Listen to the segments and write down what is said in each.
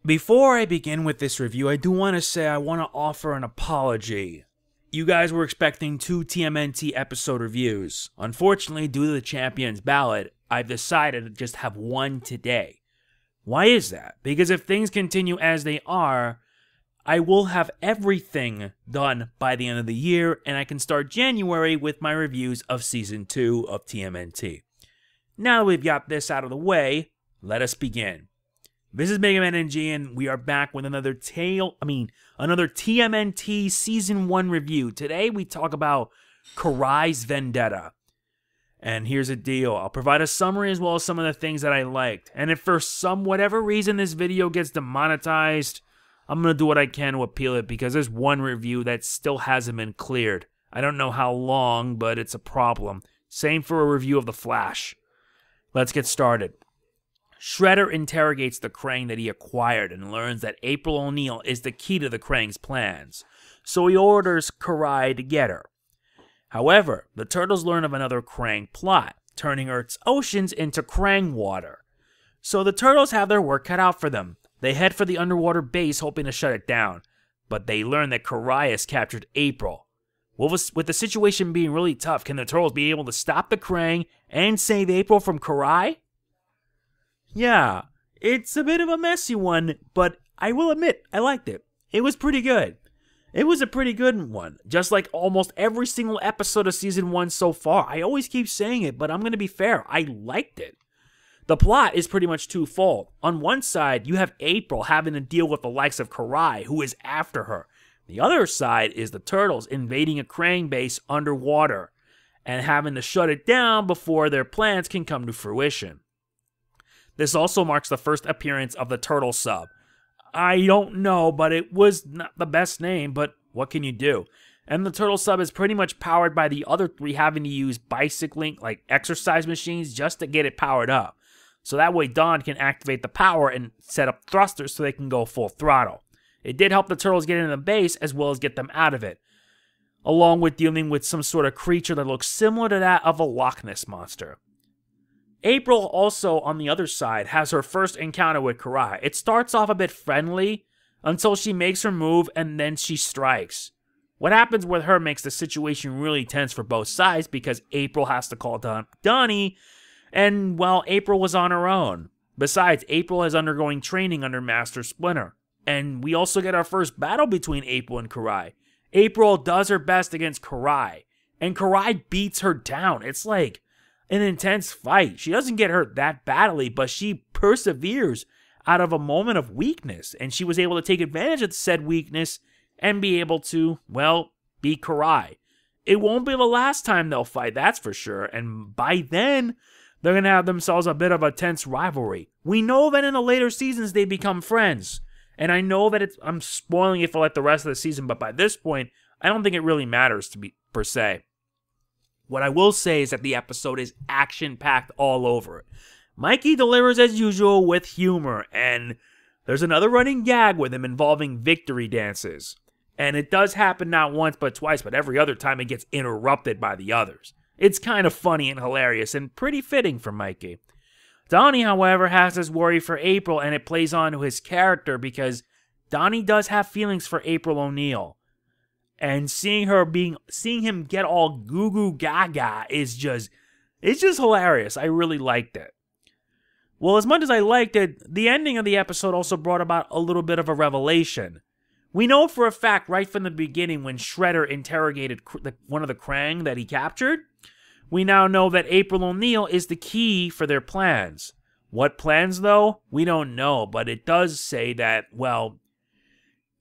Before I begin with this review, I do want to say I want to offer an apology. You guys were expecting 2 TMNT episode reviews. Unfortunately, due to the champion's ballad, I've decided to just have one today. Why is that? Because if things continue as they are, I will have everything done by the end of the year, and I can start January with my reviews of Season 2 of TMNT. Now that we've got this out of the way, let us begin. This is Mega Man NG, and we are back with another TMNT Season 1 review. Today we talk about Karai's Vendetta. And here's the deal. I'll provide a summary as well as some of the things that I liked. And if for whatever reason this video gets demonetized, I'm going to do what I can to appeal it because there's one review that still hasn't been cleared. I don't know how long, but it's a problem. Same for a review of The Flash. Let's get started. Shredder interrogates the Kraang that he acquired and learns that April O'Neil is the key to the Kraang's plans, so he orders Karai to get her. However, the Turtles learn of another Kraang plot, turning Earth's oceans into Kraang water. So the Turtles have their work cut out for them. They head for the underwater base hoping to shut it down, but they learn that Karai has captured April. With the situation being really tough, can the Turtles be able to stop the Kraang and save April from Karai? Yeah, it's a bit of a messy one, but I will admit, I liked it. It was pretty good. It was a pretty good one, just like almost every single episode of Season 1 so far. I always keep saying it, but I'm going to be fair. I liked it. The plot is pretty much twofold. On one side, you have April having to deal with the likes of Karai, who is after her. The other side is the Turtles invading a Kraang base underwater and having to shut it down before their plans can come to fruition. This also marks the first appearance of the Turtle sub. I don't know, but it was not the best name, but what can you do? And the Turtle sub is pretty much powered by the other three having to use bicycling, like exercise machines, just to get it powered up. So that way Don can activate the power and set up thrusters so they can go full throttle. It did help the Turtles get into the base as well as get them out of it, along with dealing with some sort of creature that looks similar to that of a Loch Ness monster. April also, on the other side, has her first encounter with Karai. It starts off a bit friendly until she makes her move and then she strikes. What happens with her makes the situation really tense for both sides because April has to call Donnie, and well, April was on her own. Besides, April is undergoing training under Master Splinter. And we also get our first battle between April and Karai. April does her best against Karai, and Karai beats her down. It's like an intense fight. She doesn't get hurt that badly, but she perseveres out of a moment of weakness, and she was able to take advantage of said weakness and be able to, well, beat Karai. It won't be the last time they'll fight, that's for sure, and by then, they're going to have themselves a bit of a tense rivalry. We know that in the later seasons, they become friends, and I know that I'm spoiling it for like the rest of the season, but by this point, I don't think it really matters per se. What I will say is that the episode is action-packed all over it. Mikey delivers as usual with humor, and there's another running gag with him involving victory dances. And it does happen not once but twice, but every other time it gets interrupted by the others. It's kind of funny and hilarious and pretty fitting for Mikey. Donnie, however, has his worry for April, and it plays on to his character because Donnie does have feelings for April O'Neil. And seeing him get all goo goo gaga is just hilarious. I really liked it. Well, as much as I liked it, the ending of the episode also brought about a little bit of a revelation. We know for a fact right from the beginning when Shredder interrogated one of the Kraang that he captured, we now know that April O'Neil is the key for their plans. What plans, though? We don't know, but it does say that, well,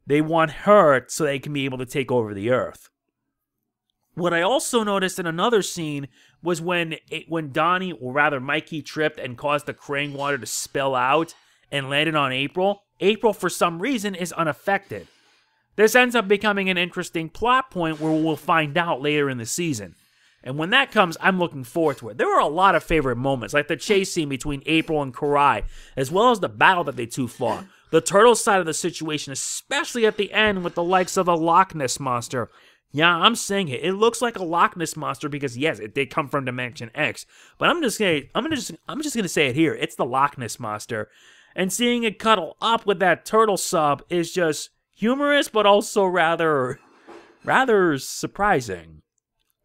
they want her so they can be able to take over the Earth. What I also noticed in another scene was when Donnie, or rather Mikey, tripped and caused the Kraang water to spill out and landed on April. April, for some reason, is unaffected. This ends up becoming an interesting plot point where we'll find out later in the season. And when that comes, I'm looking forward to it. There were a lot of favorite moments, like the chase scene between April and Karai, as well as the battle that they two fought. The Turtles side of the situation, especially at the end with the likes of a Loch Ness monster. Yeah, I'm saying it. It looks like a Loch Ness monster because yes, it did come from Dimension X. But I'm just gonna say it here. It's the Loch Ness monster, And seeing it cuddle up with that turtle sub is just humorous, but also rather surprising.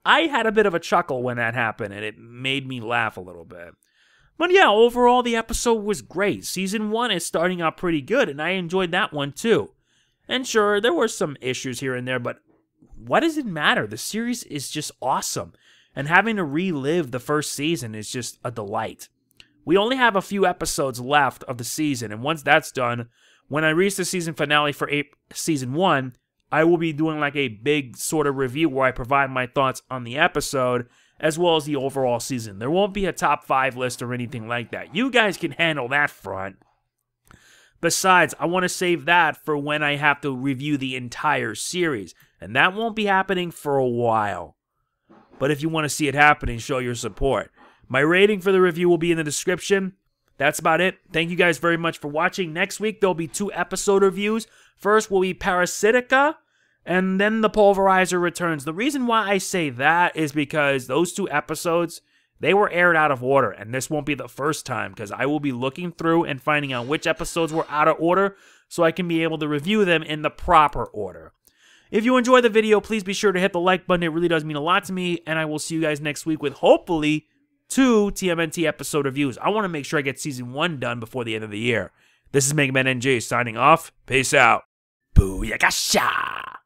I had a bit of a chuckle when that happened, and it made me laugh a little bit. But yeah, overall, the episode was great. Season 1 is starting out pretty good, and I enjoyed that one too. And sure, there were some issues here and there, but what does it matter? The series is just awesome, and having to relive the first season is just a delight. We only have a few episodes left of the season, and once that's done, when I reach the season finale for Season 1, I will be doing like a big sort of review where I provide my thoughts on the episode, as well as the overall season. There won't be a top 5 list or anything like that. You guys can handle that front. Besides, I want to save that for when I have to review the entire series, and that won't be happening for a while. But if you want to see it happening, show your support. My rating for the review will be in the description. That's about it. Thank you guys very much for watching. Next week, there'll be 2 episode reviews. First will be Parasitica, and then The Pulverizer Returns. The reason why I say that is because those 2 episodes, they were aired out of order, and this won't be the first time, because I will be looking through and finding out which episodes were out of order, so I can be able to review them in the proper order. If you enjoyed the video, please be sure to hit the like button. It really does mean a lot to me, and I will see you guys next week with hopefully 2 TMNT episode reviews. I want to make sure I get Season 1 done before the end of the year. This is Mega Man NG signing off. Peace out. Booyakasha!